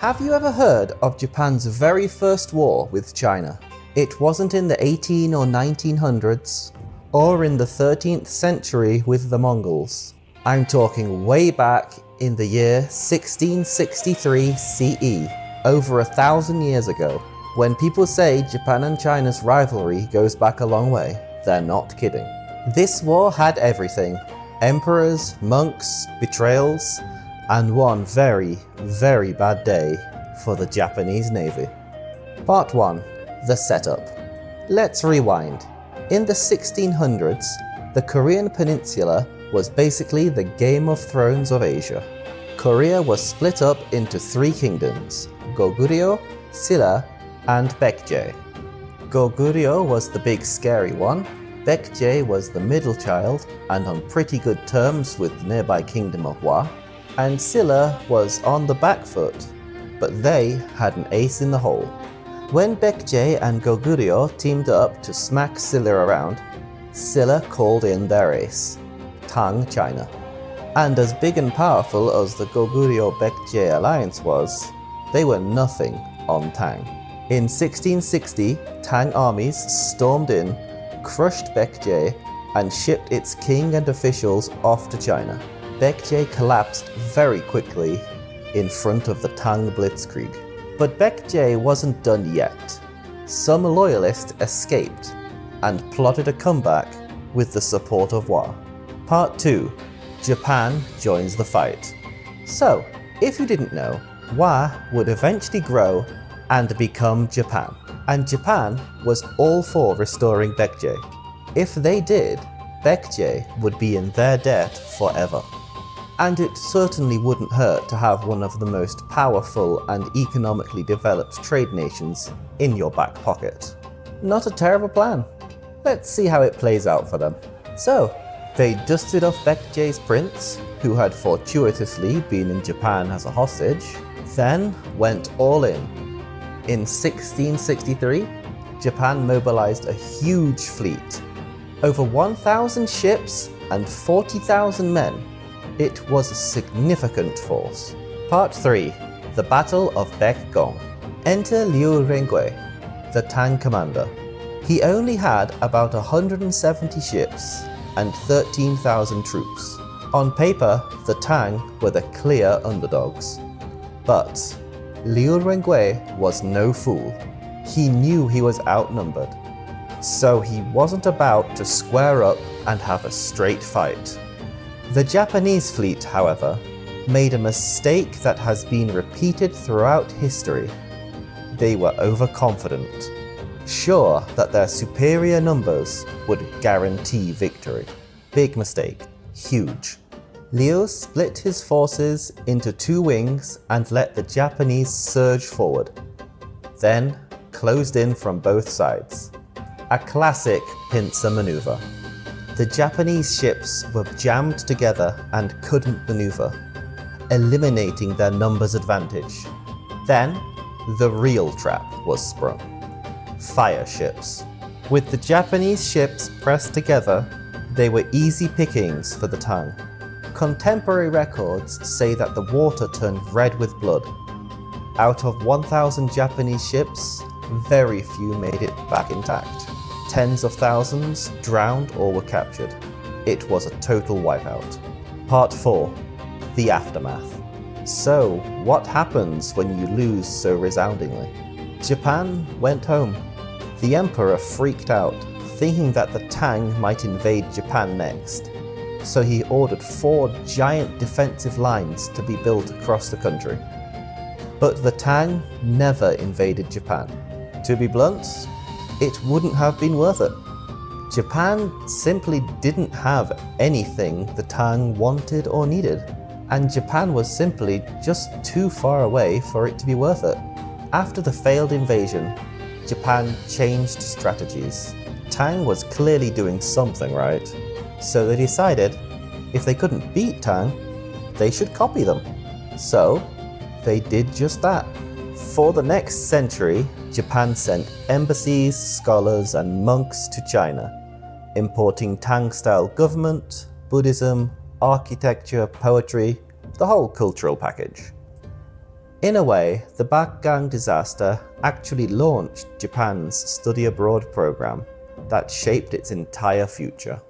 Have you ever heard of Japan's very first war with China? It wasn't in the 18 or 1900s, or in the 13th century with the Mongols. I'm talking way back in the year 1663 CE, over 1,000 years ago. When people say Japan and China's rivalry goes back a long way, they're not kidding. This war had everything: emperors, monks, betrayals, and one very, very bad day for the Japanese Navy. Part 1. The setup. Let's rewind. In the 1600s, the Korean Peninsula was basically the Game of Thrones of Asia. Korea was split up into 3 kingdoms: Goguryeo, Silla, and Baekje. Goguryeo was the big scary one, Baekje was the middle child and on pretty good terms with the nearby kingdom of Hua, and Silla was on the back foot, but they had an ace in the hole. When Baekje and Goguryeo teamed up to smack Silla around, Silla called in their ace, Tang, China. And as big and powerful as the Goguryeo-Baekje alliance was, they were nothing on Tang. In 1660, Tang armies stormed in, crushed Baekje, and shipped its king and officials off to China. Baekje collapsed very quickly in front of the Tang blitzkrieg. But Baekje wasn't done yet. Some loyalists escaped and plotted a comeback with the support of Hua. Part 2. Japan joins the fight. So, if you didn't know, Hua would eventually grow and become Japan. And Japan was all for restoring Baekje. If they did, Baekje would be in their debt forever. And it certainly wouldn't hurt to have one of the most powerful and economically developed trade nations in your back pocket. Not a terrible plan. Let's see how it plays out for them. So, they dusted off Baekje's prince, who had fortuitously been in Japan as a hostage, then went all in. In 1663, Japan mobilized a huge fleet. Over 1,000 ships and 40,000 men. It was a significant force. Part 3. The Battle of Baekgang. Enter Liu Rengui, the Tang commander. He only had about 170 ships and 13,000 troops. On paper, the Tang were the clear underdogs. But Liu Rengui was no fool. He knew he was outnumbered. So he wasn't about to square up and have a straight fight. The Japanese fleet, however, made a mistake that has been repeated throughout history. They were overconfident, sure that their superior numbers would guarantee victory. Big mistake. Huge. Liu split his forces into 2 wings and let the Japanese surge forward. Then closed in from both sides. A classic pincer maneuver. The Japanese ships were jammed together and couldn't maneuver, eliminating their numbers advantage. Then, the real trap was sprung. Fire ships. With the Japanese ships pressed together, they were easy pickings for the Tang. Contemporary records say that the water turned red with blood. Out of 1,000 Japanese ships, very few made it back intact. Tens of thousands drowned or were captured. It was a total wipeout. Part 4. The aftermath. So, what happens when you lose so resoundingly? Japan went home. The emperor freaked out, thinking that the Tang might invade Japan next. So he ordered 4 giant defensive lines to be built across the country. But the Tang never invaded Japan. To be blunt, it wouldn't have been worth it. Japan simply didn't have anything the Tang wanted or needed, and Japan was simply just too far away for it to be worth it. After the failed invasion, Japan changed strategies. Tang was clearly doing something right, so they decided if they couldn't beat Tang, they should copy them. So, they did just that. For the next century, Japan sent embassies, scholars, and monks to China, importing Tang-style government, Buddhism, architecture, poetry, the whole cultural package. In a way, the Baekgang disaster actually launched Japan's study abroad program that shaped its entire future.